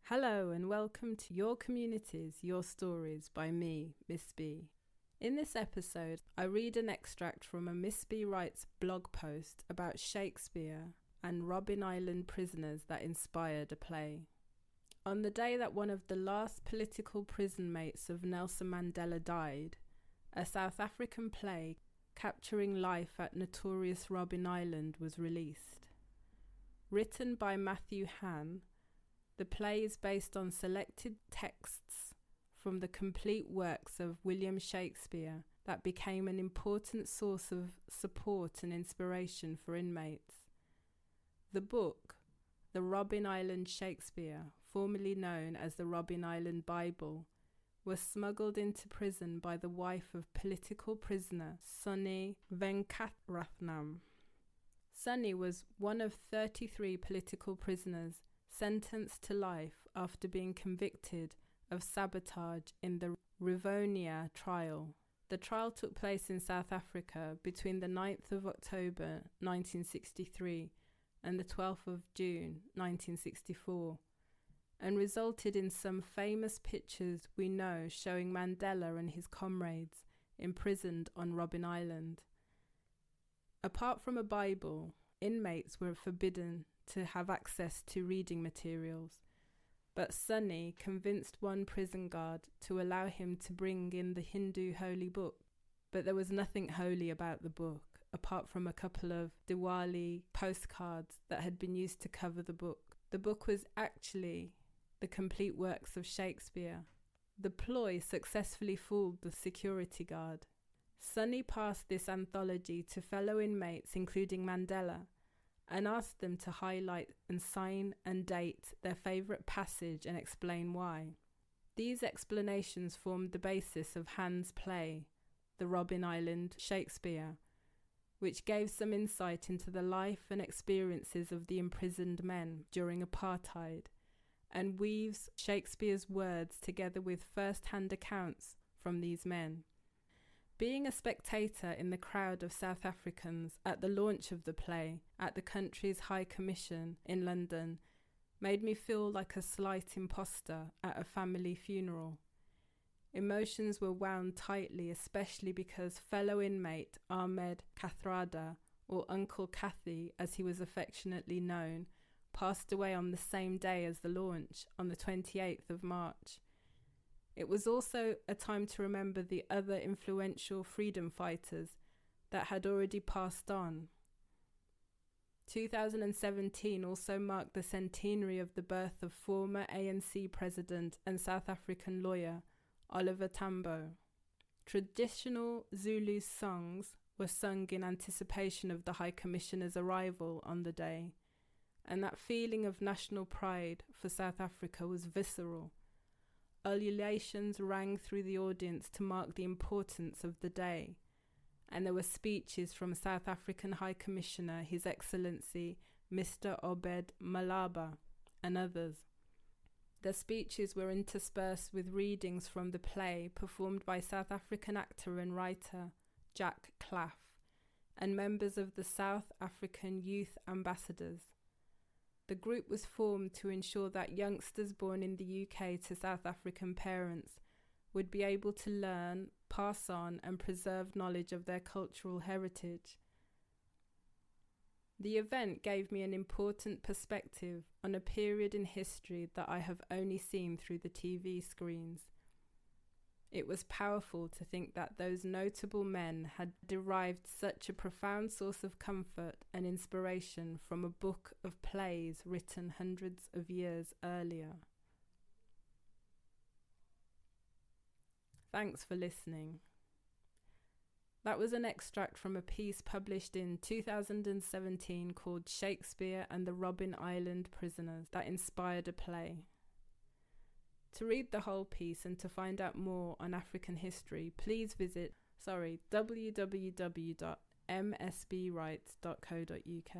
Hello and welcome to Your Communities, Your Stories by me, Miss B. In this episode, I read an extract from a Miss B Writes blog post about Shakespeare and Robben Island prisoners that inspired a play. On the day that one of the last political prison mates of Nelson Mandela died, a South African play capturing life at notorious Robben Island was released. Written by Matthew Hann, the play is based on selected texts from the complete works of William Shakespeare that became an important source of support and inspiration for inmates. The book, the Robben Island Shakespeare, formerly known as the Robben Island Bible, was smuggled into prison by the wife of political prisoner Sunny Venkatrathnam. Sunny was one of 33 political prisoners sentenced to life after being convicted of sabotage in the Rivonia trial. The trial took place in South Africa between the 9th of October 1963 and the 12th of June 1964, and resulted in some famous pictures we know showing Mandela and his comrades imprisoned on Robben Island. Apart from a Bible, inmates were forbidden to have access to reading materials, but Sunny convinced one prison guard to allow him to bring in the Hindu holy book. But there was nothing holy about the book, apart from a couple of Diwali postcards that had been used to cover the book. The book was actually the complete works of Shakespeare. The ploy successfully fooled the security guard. Sunny passed this anthology to fellow inmates, including Mandela, and asked them to highlight and sign and date their favourite passage and explain why. These explanations formed the basis of Hann's play, the Robben Island Shakespeare, which gave some insight into the life and experiences of the imprisoned men during apartheid, and weaves Shakespeare's words together with first-hand accounts from these men. Being a spectator in the crowd of South Africans at the launch of the play at the country's High Commission in London made me feel like a slight imposter at a family funeral. Emotions were wound tightly, especially because fellow inmate Ahmed Kathrada, or Uncle Kathy as he was affectionately known, passed away on the same day as the launch, on the 28th of March. It was also a time to remember the other influential freedom fighters that had already passed on. 2017 also marked the centenary of the birth of former ANC president and South African lawyer Oliver Tambo. Traditional Zulu songs were sung in anticipation of the High Commissioner's arrival on the day, and that feeling of national pride for South Africa was visceral. Ululations rang through the audience to mark the importance of the day, and there were speeches from South African High Commissioner His Excellency Mr. Obed Malaba and others. The speeches were interspersed with readings from the play performed by South African actor and writer Jack Claff and members of the South African Youth Ambassadors. The group was formed to ensure that youngsters born in the UK to South African parents would be able to learn, pass on, and preserve knowledge of their cultural heritage. The event gave me an important perspective on a period in history that I have only seen through the TV screens. It was powerful to think that those notable men had derived such a profound source of comfort and inspiration from a book of plays written hundreds of years earlier. Thanks for listening. That was an extract from a piece published in 2017 called Shakespeare and the Robben Island Prisoners that inspired a play. To read the whole piece and to find out more on African history, please visit www.msbwrites.co.uk.